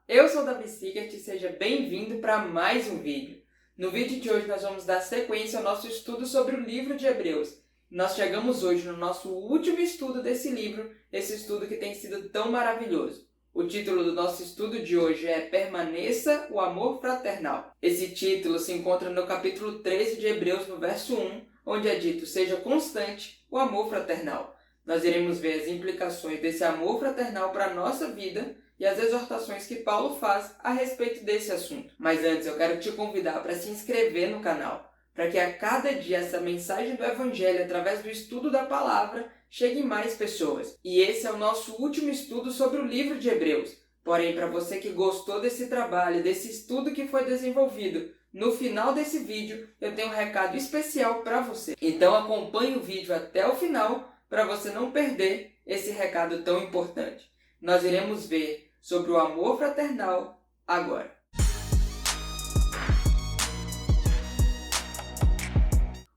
eu sou o Davi Sickert e seja bem-vindo para mais um vídeo. No vídeo de hoje nós vamos dar sequência ao nosso estudo sobre o livro de Hebreus. Nós chegamos hoje no nosso último estudo desse livro, esse estudo que tem sido tão maravilhoso. O título do nosso estudo de hoje é Permaneça o Amor Fraternal. Esse título se encontra no capítulo 13 de Hebreus, no verso 1, onde é dito: seja constante o amor fraternal. Nós iremos ver as implicações desse amor fraternal para a nossa vida e as exortações que Paulo faz a respeito desse assunto. Mas antes eu quero te convidar para se inscrever no canal, para que a cada dia essa mensagem do Evangelho, através do estudo da palavra, chegue em mais pessoas. E esse é o nosso último estudo sobre o livro de Hebreus. Porém, para você que gostou desse trabalho, desse estudo que foi desenvolvido, no final desse vídeo eu tenho um recado especial para você. Então acompanhe o vídeo até o final para você não perder esse recado tão importante. Nós iremos ver sobre o amor fraternal agora.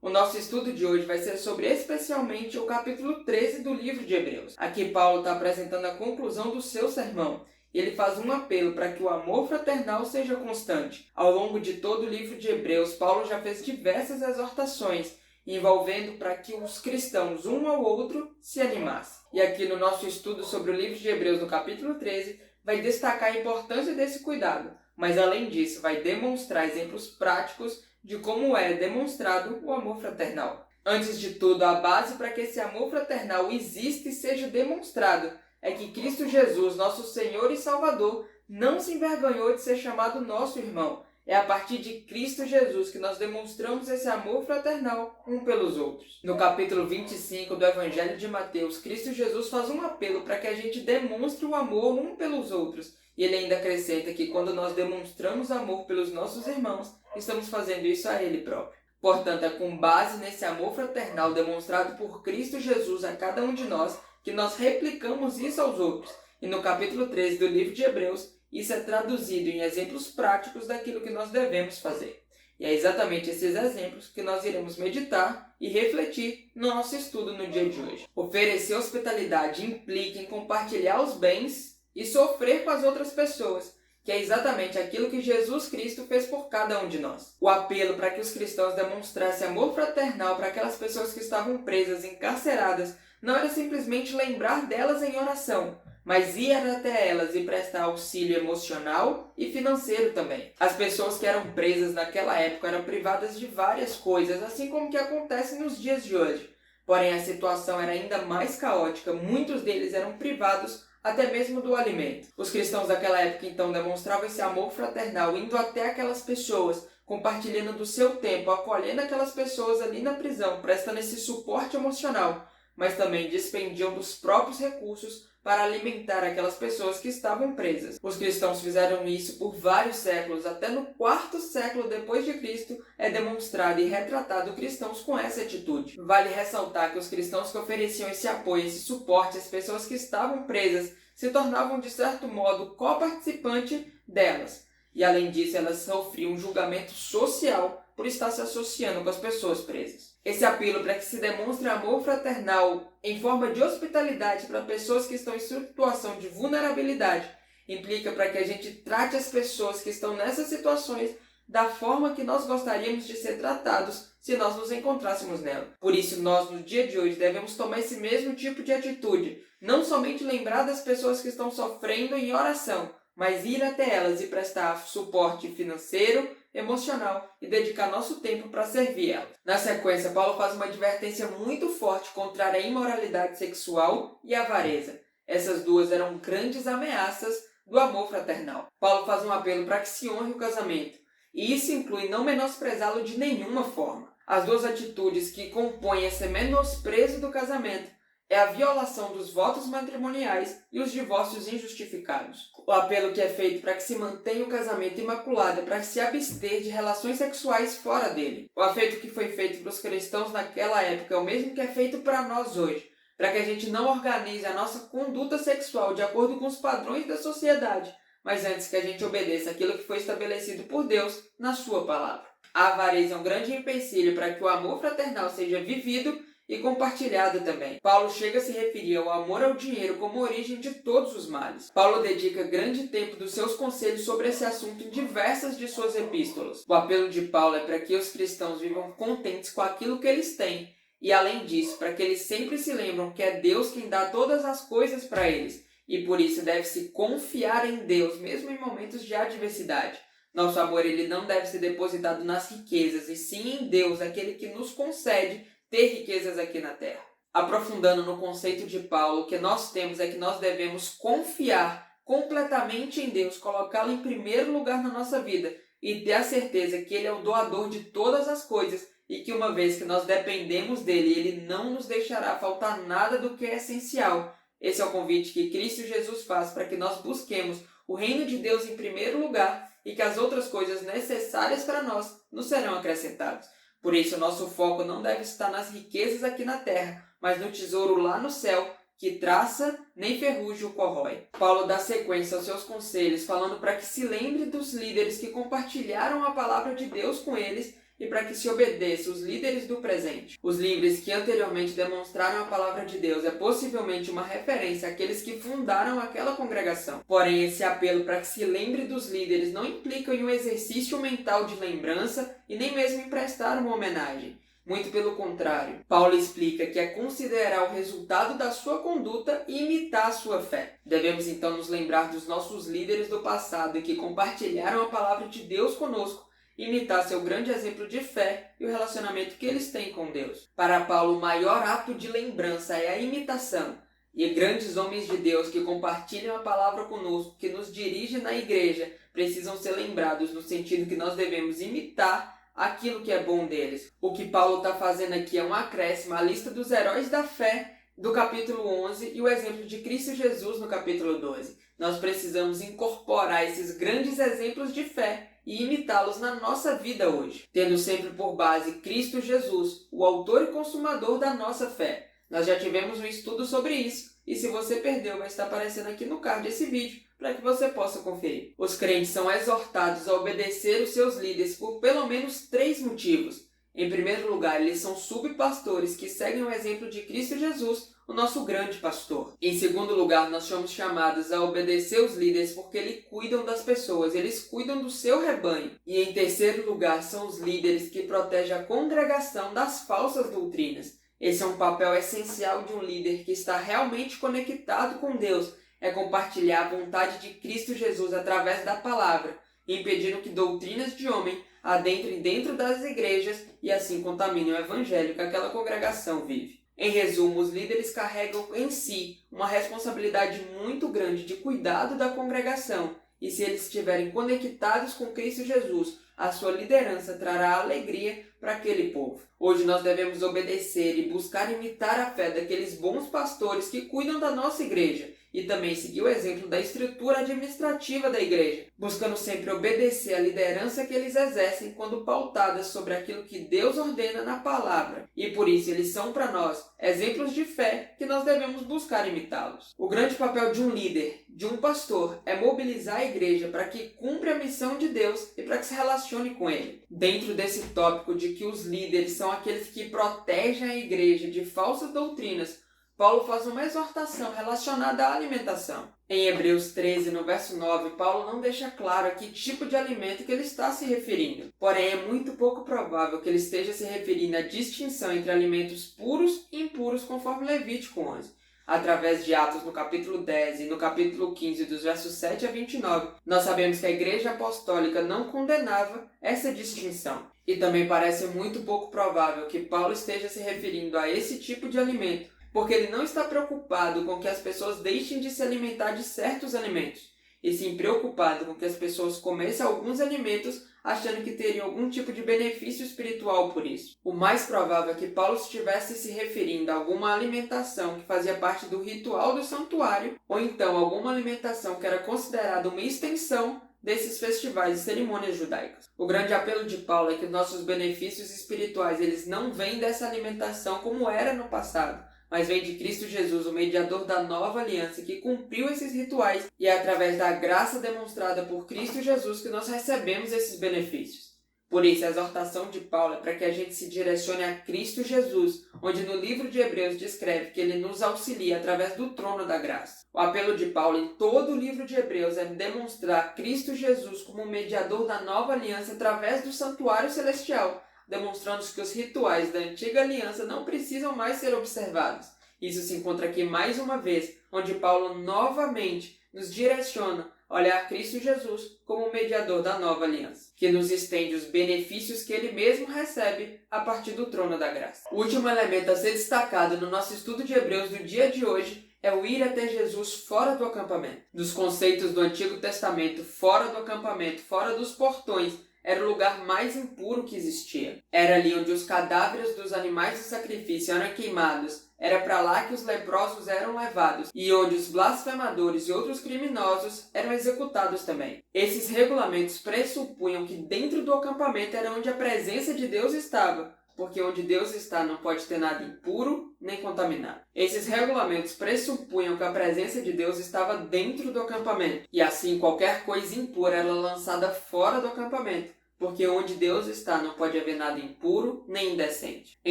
O nosso estudo de hoje vai ser sobre especialmente o capítulo 13 do livro de Hebreus. Aqui Paulo está apresentando a conclusão do seu sermão. E ele faz um apelo para que o amor fraternal seja constante. Ao longo de todo o livro de Hebreus, Paulo já fez diversas exortações envolvendo para que os cristãos, um ao outro, se animassem. E aqui no nosso estudo sobre o livro de Hebreus, no capítulo 13, vai destacar a importância desse cuidado, mas além disso vai demonstrar exemplos práticos de como é demonstrado o amor fraternal. Antes de tudo, a base para que esse amor fraternal exista e seja demonstrado é que Cristo Jesus, nosso Senhor e Salvador, não se envergonhou de ser chamado nosso irmão. É a partir de Cristo Jesus que nós demonstramos esse amor fraternal um pelos outros. No capítulo 25 do Evangelho de Mateus, Cristo Jesus faz um apelo para que a gente demonstre o amor um pelos outros. E ele ainda acrescenta que quando nós demonstramos amor pelos nossos irmãos, estamos fazendo isso a ele próprio. Portanto, é com base nesse amor fraternal demonstrado por Cristo Jesus a cada um de nós que nós replicamos isso aos outros. E no capítulo 13 do livro de Hebreus, isso é traduzido em exemplos práticos daquilo que nós devemos fazer. E é exatamente esses exemplos que nós iremos meditar e refletir no nosso estudo no dia de hoje. Oferecer hospitalidade implica em compartilhar os bens e sofrer com as outras pessoas, que é exatamente aquilo que Jesus Cristo fez por cada um de nós. O apelo para que os cristãos demonstrassem amor fraternal para aquelas pessoas que estavam presas, encarceradas, não era simplesmente lembrar delas em oração, mas ir até elas e prestar auxílio emocional e financeiro também. As pessoas que eram presas naquela época eram privadas de várias coisas, assim como que acontece nos dias de hoje. Porém, a situação era ainda mais caótica, muitos deles eram privados até mesmo do alimento. Os cristãos daquela época então demonstravam esse amor fraternal, indo até aquelas pessoas, compartilhando do seu tempo, acolhendo aquelas pessoas ali na prisão, prestando esse suporte emocional, mas também despendiam dos próprios recursos para alimentar aquelas pessoas que estavam presas. Os cristãos fizeram isso por vários séculos, até no 4º século depois de Cristo é demonstrado e retratado cristãos com essa atitude. Vale ressaltar que os cristãos que ofereciam esse apoio, esse suporte às pessoas que estavam presas, se tornavam de certo modo coparticipante delas. E além disso, elas sofriam um julgamento social por estar se associando com as pessoas presas. Esse apelo para que se demonstre amor fraternal em forma de hospitalidade para pessoas que estão em situação de vulnerabilidade implica para que a gente trate as pessoas que estão nessas situações da forma que nós gostaríamos de ser tratados se nós nos encontrássemos nela. Por isso, nós, no dia de hoje, devemos tomar esse mesmo tipo de atitude, não somente lembrar das pessoas que estão sofrendo em oração, mas ir até elas e prestar suporte financeiro, emocional e dedicar nosso tempo para servir elas. Na sequência, Paulo faz uma advertência muito forte contra a imoralidade sexual e a avareza. Essas duas eram grandes ameaças do amor fraternal. Paulo faz um apelo para que se honre o casamento, e isso inclui não menosprezá-lo de nenhuma forma. As duas atitudes que compõem esse menosprezo do casamento é a violação dos votos matrimoniais e os divórcios injustificados. O apelo que é feito para que se mantenha o casamento imaculado é para se abster de relações sexuais fora dele. O apelo que foi feito para os cristãos naquela época é o mesmo que é feito para nós hoje, para que a gente não organize a nossa conduta sexual de acordo com os padrões da sociedade, mas antes que a gente obedeça aquilo que foi estabelecido por Deus na sua palavra. A avareza é um grande empecilho para que o amor fraternal seja vivido e compartilhada também. Paulo chega a se referir ao amor ao dinheiro como origem de todos os males. Paulo dedica grande tempo dos seus conselhos sobre esse assunto em diversas de suas epístolas. O apelo de Paulo é para que os cristãos vivam contentes com aquilo que eles têm e, além disso, para que eles sempre se lembram que é Deus quem dá todas as coisas para eles e por isso deve-se confiar em Deus mesmo em momentos de adversidade. Nosso amor ele não deve ser depositado nas riquezas e sim em Deus, aquele que nos concede ter riquezas aqui na terra. Aprofundando no conceito de Paulo, o que nós temos é que nós devemos confiar completamente em Deus, colocá-lo em primeiro lugar na nossa vida e ter a certeza que Ele é o doador de todas as coisas e que uma vez que nós dependemos dEle, Ele não nos deixará faltar nada do que é essencial. Esse é o convite que Cristo Jesus faz para que nós busquemos o reino de Deus em primeiro lugar e que as outras coisas necessárias para nós nos serão acrescentadas. Por isso, o nosso foco não deve estar nas riquezas aqui na terra, mas no tesouro lá no céu, que traça nem ferrugem o corrói. Paulo dá sequência aos seus conselhos, falando para que se lembre dos líderes que compartilharam a palavra de Deus com eles e para que se obedeça os líderes do presente. Os líderes que anteriormente demonstraram a palavra de Deus é possivelmente uma referência àqueles que fundaram aquela congregação. Porém, esse apelo para que se lembre dos líderes não implica em um exercício mental de lembrança e nem mesmo em prestar uma homenagem. Muito pelo contrário, Paulo explica que é considerar o resultado da sua conduta e imitar a sua fé. Devemos então nos lembrar dos nossos líderes do passado e que compartilharam a palavra de Deus conosco, imitar seu grande exemplo de fé e o relacionamento que eles têm com Deus. Para Paulo, o maior ato de lembrança é a imitação. E grandes homens de Deus que compartilham a palavra conosco, que nos dirigem na igreja, precisam ser lembrados no sentido que nós devemos imitar aquilo que é bom deles. O que Paulo está fazendo aqui é um acréscimo à lista dos heróis da fé do capítulo 11 e o exemplo de Cristo Jesus no capítulo 12. Nós precisamos incorporar esses grandes exemplos de fé e imitá-los na nossa vida hoje, tendo sempre por base Cristo Jesus, o autor e consumador da nossa fé. Nós já tivemos um estudo sobre isso, e se você perdeu, vai estar aparecendo aqui no card desse vídeo, para que você possa conferir. Os crentes são exortados a obedecer os seus líderes por pelo menos 3 motivos. Em primeiro lugar, eles são subpastores que seguem o exemplo de Cristo Jesus, o nosso grande pastor. Em segundo lugar, nós somos chamados a obedecer os líderes porque eles cuidam das pessoas, eles cuidam do seu rebanho. E em terceiro lugar, são os líderes que protegem a congregação das falsas doutrinas. Esse é um papel essencial de um líder que está realmente conectado com Deus, é compartilhar a vontade de Cristo Jesus através da palavra, impedindo que doutrinas de homem adentrem dentro das igrejas e assim contaminem o evangelho que aquela congregação vive. Em resumo, os líderes carregam em si uma responsabilidade muito grande de cuidado da congregação e se eles estiverem conectados com Cristo Jesus, a sua liderança trará alegria para aquele povo. Hoje nós devemos obedecer e buscar imitar a fé daqueles bons pastores que cuidam da nossa igreja e também seguir o exemplo da estrutura administrativa da igreja, buscando sempre obedecer à liderança que eles exercem quando pautadas sobre aquilo que Deus ordena na palavra. E por isso eles são para nós exemplos de fé que nós devemos buscar imitá-los. O grande papel de um líder, de um pastor, é mobilizar a igreja para que cumpra a missão de Deus e para que se relacione com ele. Dentro desse tópico de que os líderes são aqueles que protegem a igreja de falsas doutrinas, Paulo faz uma exortação relacionada à alimentação. Em Hebreus 13, no verso 9, Paulo não deixa claro a que tipo de alimento que ele está se referindo. Porém, é muito pouco provável que ele esteja se referindo à distinção entre alimentos puros e impuros, conforme Levítico 11. Através de Atos no capítulo 10 e no capítulo 15, dos versos 7 a 29, nós sabemos que a Igreja Apostólica não condenava essa distinção. E também parece muito pouco provável que Paulo esteja se referindo a esse tipo de alimento, porque ele não está preocupado com que as pessoas deixem de se alimentar de certos alimentos, e sim preocupado com que as pessoas comessem alguns alimentos achando que teriam algum tipo de benefício espiritual por isso. O mais provável é que Paulo estivesse se referindo a alguma alimentação que fazia parte do ritual do santuário, ou então alguma alimentação que era considerada uma extensão desses festivais e cerimônias judaicas. O grande apelo de Paulo é que nossos benefícios espirituais eles não vêm dessa alimentação como era no passado, mas vem de Cristo Jesus, o mediador da nova aliança, que cumpriu esses rituais e é através da graça demonstrada por Cristo Jesus que nós recebemos esses benefícios. Por isso, a exortação de Paulo é para que a gente se direcione a Cristo Jesus, onde no livro de Hebreus descreve que ele nos auxilia através do trono da graça. O apelo de Paulo em todo o livro de Hebreus é demonstrar Cristo Jesus como mediador da nova aliança através do santuário celestial, demonstrando que os rituais da antiga aliança não precisam mais ser observados. Isso se encontra aqui mais uma vez, onde Paulo novamente nos direciona a olhar Cristo Jesus como o mediador da nova aliança, que nos estende os benefícios que ele mesmo recebe a partir do trono da graça. O último elemento a ser destacado no nosso estudo de Hebreus do dia de hoje é o ir até Jesus fora do acampamento. Dos conceitos do Antigo Testamento, fora do acampamento, fora dos portões, era o lugar mais impuro que existia. Era ali onde os cadáveres dos animais de sacrifício eram queimados. Era para lá que os leprosos eram levados e onde os blasfemadores e outros criminosos eram executados também. Esses regulamentos pressupunham que dentro do acampamento era onde a presença de Deus estava, porque onde Deus está não pode ter nada impuro nem contaminado. Esses regulamentos pressupunham que a presença de Deus estava dentro do acampamento, e assim qualquer coisa impura era lançada fora do acampamento, porque onde Deus está não pode haver nada impuro nem indecente. É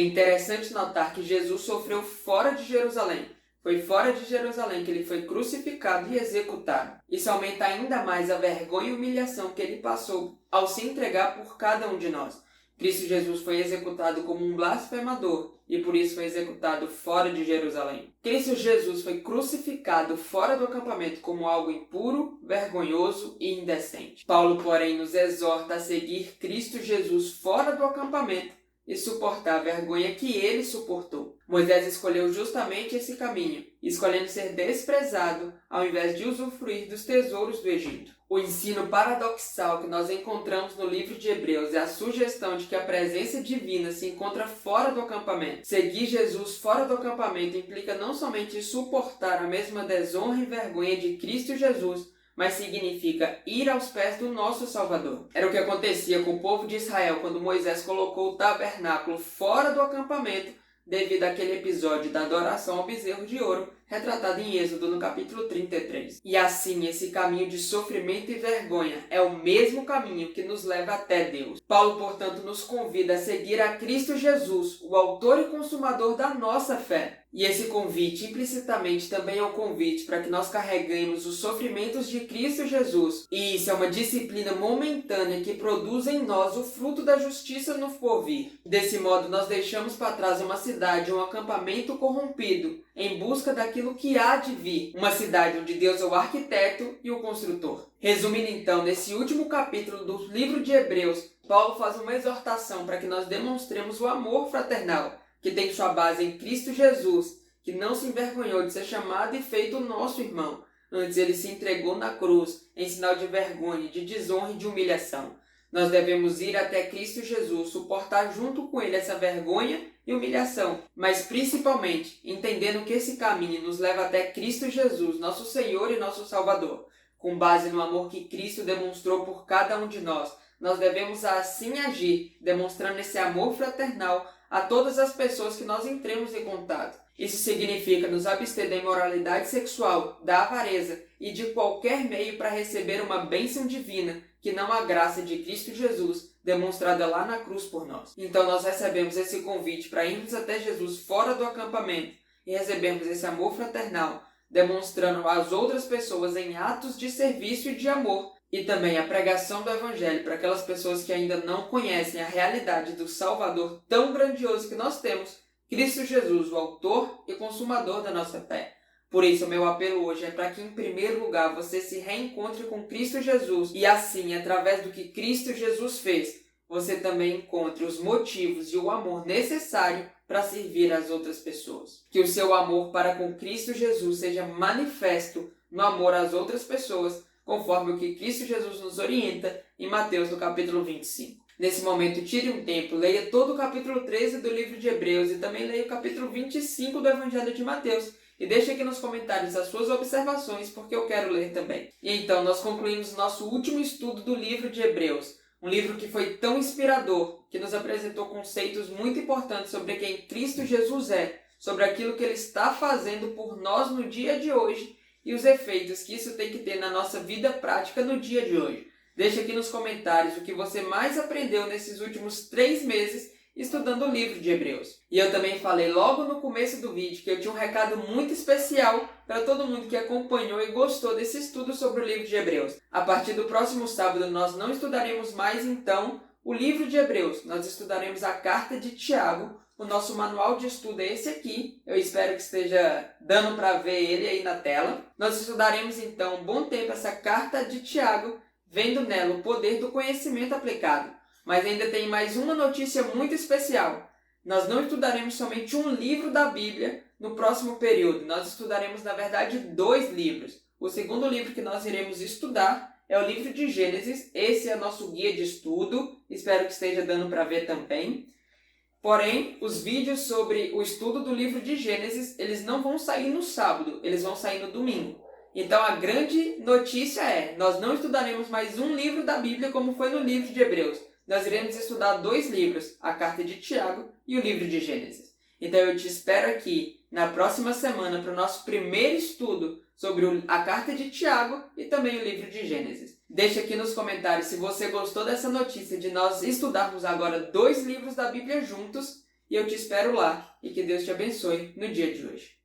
interessante notar que Jesus sofreu fora de Jerusalém. Foi fora de Jerusalém que ele foi crucificado e executado. Isso aumenta ainda mais a vergonha e humilhação que ele passou ao se entregar por cada um de nós. Cristo Jesus foi executado como um blasfemador e por isso foi executado fora de Jerusalém. Cristo Jesus foi crucificado fora do acampamento como algo impuro, vergonhoso e indecente. Paulo, porém, nos exorta a seguir Cristo Jesus fora do acampamento e suportar a vergonha que ele suportou. Moisés escolheu justamente esse caminho, escolhendo ser desprezado ao invés de usufruir dos tesouros do Egito. O ensino paradoxal que nós encontramos no livro de Hebreus é a sugestão de que a presença divina se encontra fora do acampamento. Seguir Jesus fora do acampamento implica não somente suportar a mesma desonra e vergonha de Cristo Jesus, mas significa ir aos pés do nosso Salvador. Era o que acontecia com o povo de Israel quando Moisés colocou o tabernáculo fora do acampamento devido àquele episódio da adoração ao bezerro de ouro, retratado em Êxodo no capítulo 33. E assim, esse caminho de sofrimento e vergonha é o mesmo caminho que nos leva até Deus. Paulo, portanto, nos convida a seguir a Cristo Jesus, o autor e consumador da nossa fé. E esse convite, implicitamente, também é um convite para que nós carreguemos os sofrimentos de Cristo Jesus. E isso é uma disciplina momentânea que produz em nós o fruto da justiça no porvir. Desse modo, nós deixamos para trás uma cidade, um acampamento corrompido, em busca daquilo que há de vir. Uma cidade onde Deus é o arquiteto e o construtor. Resumindo então, nesse último capítulo do livro de Hebreus, Paulo faz uma exortação para que nós demonstremos o amor fraternal, que tem sua base em Cristo Jesus, que não se envergonhou de ser chamado e feito nosso irmão. Antes ele se entregou na cruz, em sinal de vergonha, de desonra e de humilhação. Nós devemos ir até Cristo Jesus, suportar junto com ele essa vergonha e humilhação, mas principalmente entendendo que esse caminho nos leva até Cristo Jesus, nosso Senhor e nosso Salvador. Com base no amor que Cristo demonstrou por cada um de nós, nós devemos assim agir, demonstrando esse amor fraternal a todas as pessoas que nós entremos em contato. Isso significa nos abster da imoralidade sexual, da avareza e de qualquer meio para receber uma bênção divina, que não a graça de Cristo Jesus, demonstrada lá na cruz por nós. Então nós recebemos esse convite para irmos até Jesus fora do acampamento e recebemos esse amor fraternal, demonstrando às outras pessoas em atos de serviço e de amor, e também a pregação do Evangelho para aquelas pessoas que ainda não conhecem a realidade do Salvador tão grandioso que nós temos, Cristo Jesus, o autor e consumador da nossa fé. Por isso, o meu apelo hoje é para que, em primeiro lugar, você se reencontre com Cristo Jesus e assim, através do que Cristo Jesus fez, você também encontre os motivos e o amor necessário para servir às outras pessoas. Que o seu amor para com Cristo Jesus seja manifesto no amor às outras pessoas, conforme o que Cristo Jesus nos orienta em Mateus, no capítulo 25. Nesse momento, tire um tempo, leia todo o capítulo 13 do livro de Hebreus e também leia o capítulo 25 do Evangelho de Mateus. E deixe aqui nos comentários as suas observações, porque eu quero ler também. E então, nós concluímos nosso último estudo do livro de Hebreus. Um livro que foi tão inspirador, que nos apresentou conceitos muito importantes sobre quem Cristo Jesus é, sobre aquilo que Ele está fazendo por nós no dia de hoje e os efeitos que isso tem que ter na nossa vida prática no dia de hoje. Deixa aqui nos comentários o que você mais aprendeu nesses últimos 3 meses estudando o livro de Hebreus. E eu também falei logo no começo do vídeo que eu tinha um recado muito especial para todo mundo que acompanhou e gostou desse estudo sobre o livro de Hebreus. A partir do próximo sábado nós não estudaremos mais então o livro de Hebreus, nós estudaremos a carta de Tiago. O nosso manual de estudo é esse aqui, eu espero que esteja dando para ver ele aí na tela. Nós estudaremos então um bom tempo essa carta de Tiago, vendo nela o poder do conhecimento aplicado. Mas ainda tem mais uma notícia muito especial. Nós não estudaremos somente um livro da Bíblia no próximo período. Nós estudaremos, na verdade, 2 livros. O segundo livro que nós iremos estudar é o livro de Gênesis. Esse é nosso guia de estudo. Espero que esteja dando para ver também. Porém, os vídeos sobre o estudo do livro de Gênesis, eles não vão sair no sábado, eles vão sair no domingo. Então a grande notícia é, nós não estudaremos mais um livro da Bíblia como foi no livro de Hebreus. Nós iremos estudar 2 livros, a carta de Tiago e o livro de Gênesis. Então eu te espero aqui na próxima semana para o nosso primeiro estudo sobre a carta de Tiago e também o livro de Gênesis. Deixa aqui nos comentários se você gostou dessa notícia de nós estudarmos agora 2 livros da Bíblia juntos e eu te espero lá e que Deus te abençoe no dia de hoje.